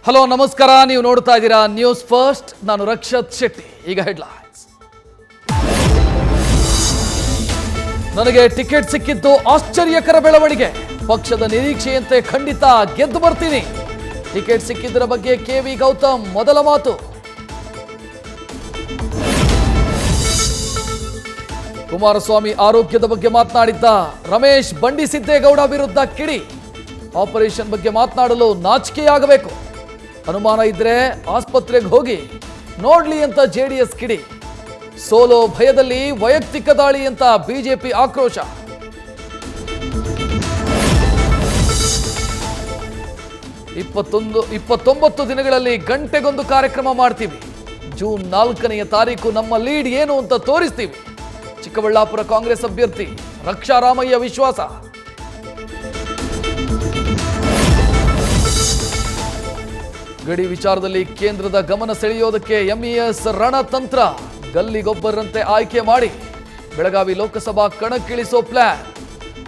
Hello ನಮಸ್ಕಾರ, ನೀವು ನೋಡ್ತಾ ಇದ್ದೀರಾ ನ್ಯೂಸ್ ಫಸ್ಟ್. ನಾನು ರಕ್ಷತ್ ಶೆಟ್ಟಿ. ಈಗ ಹೆಡ್ಲೈನ್ಸ್. ನನಗೆ ಟಿಕೆಟ್ ಸಿಕ್ಕಿದ್ದು ಆಶ್ಚರ್ಯಕರ ಬೆಳವಣಿಗೆ. ಪಕ್ಷದ ನಿರೀಕ್ಷೆಯಂತೆ ಖಂಡಿತ ಗೆದ್ದು ಬರ್ತೀನಿ. ಟಿಕೆಟ್ ಸಿಕ್ಕಿದ್ದರ ಬಗ್ಗೆ ಕೆವಿ ಗೌತಮ್ ಮೊದಲ ಮಾತು. ಕುಮಾರಸ್ವಾಮಿ ಆರೋಗ್ಯದ ಬಗ್ಗೆ ಮಾತನಾಡಿದ್ದ ರಮೇಶ್ ಬಂಡಿಸಿದ್ದೇಗೌಡ ವಿರುದ್ಧ ಕಿಡಿ. ಆಪರೇಷನ್ ಬಗ್ಗೆ ಮಾತನಾಡಲು ನಾಚಿಕೆಯಾಗಬೇಕು. ಅನುಮಾನ ಇದ್ರೆ ಆಸ್ಪತ್ರೆಗೆ ಹೋಗಿ ನೋಡ್ಲಿ ಅಂತ ಜೆಡಿಎಸ್ ಕಿಡಿ. ಸೋಲೋ ಭಯದಲ್ಲಿ ವೈಯಕ್ತಿಕ ದಾಳಿ ಅಂತ ಬಿಜೆಪಿ ಆಕ್ರೋಶ. ಇಪ್ಪತ್ತೊಂಬತ್ತು ದಿನಗಳಲ್ಲಿ ಗಂಟೆಗೊಂದು ಕಾರ್ಯಕ್ರಮ ಮಾಡ್ತೀವಿ. ಜೂನ್ 4ನೇ ತಾರೀಕು ನಮ್ಮ ಲೀಡ್ ಏನು ಅಂತ ತೋರಿಸ್ತೀವಿ. ಚಿಕ್ಕಬಳ್ಳಾಪುರ ಕಾಂಗ್ರೆಸ್ ಅಭ್ಯರ್ಥಿ ರಕ್ಷಾರಾಮಯ್ಯ ವಿಶ್ವಾಸ. ಗಡಿ ವಿಚಾರದಲ್ಲಿ ಕೇಂದ್ರದ ಗಮನ ಸೆಳೆಯೋದಕ್ಕೆ ಎಂಇಎಸ್ ರಣತಂತ್ರ. ಗಲ್ಲಿಗೊಬ್ಬರಂತೆ ಆಯ್ಕೆ ಮಾಡಿ ಬೆಳಗಾವಿ ಲೋಕಸಭಾ ಕಣಕ್ಕಿಳಿಸೋ ಪ್ಲಾನ್.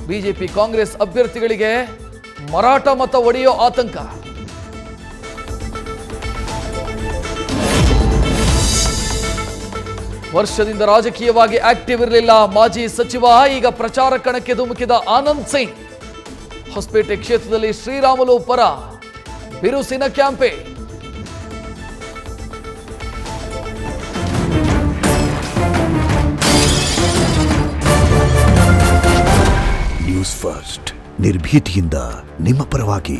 ಬಿಜೆಪಿ ಕಾಂಗ್ರೆಸ್ ಅಭ್ಯರ್ಥಿಗಳಿಗೆ ಮರಾಠ ಮತ ಒಡೆಯೋ ಆತಂಕ. ವರ್ಷದಿಂದ ರಾಜಕೀಯವಾಗಿ ಆಕ್ಟಿವ್ ಇರಲಿಲ್ಲ ಮಾಜಿ ಸಚಿವ, ಈಗ ಪ್ರಚಾರ ಕಣಕ್ಕೆ ಧುಮುಕಿದ ಆನಂದ್ ಸಿಂಗ್. ಹೊಸಪೇಟೆ ಕ್ಷೇತ್ರದಲ್ಲಿ ಶ್ರೀರಾಮುಲು ಪರ ಬಿರುಸಿನ ಕ್ಯಾಂಪೇನ್. ನ್ಯೂಸ್ ಫಸ್ಟ್, ನಿರ್ಭೀತಿಯಿಂದ ನಿಮ್ಮ ಪರವಾಗಿ.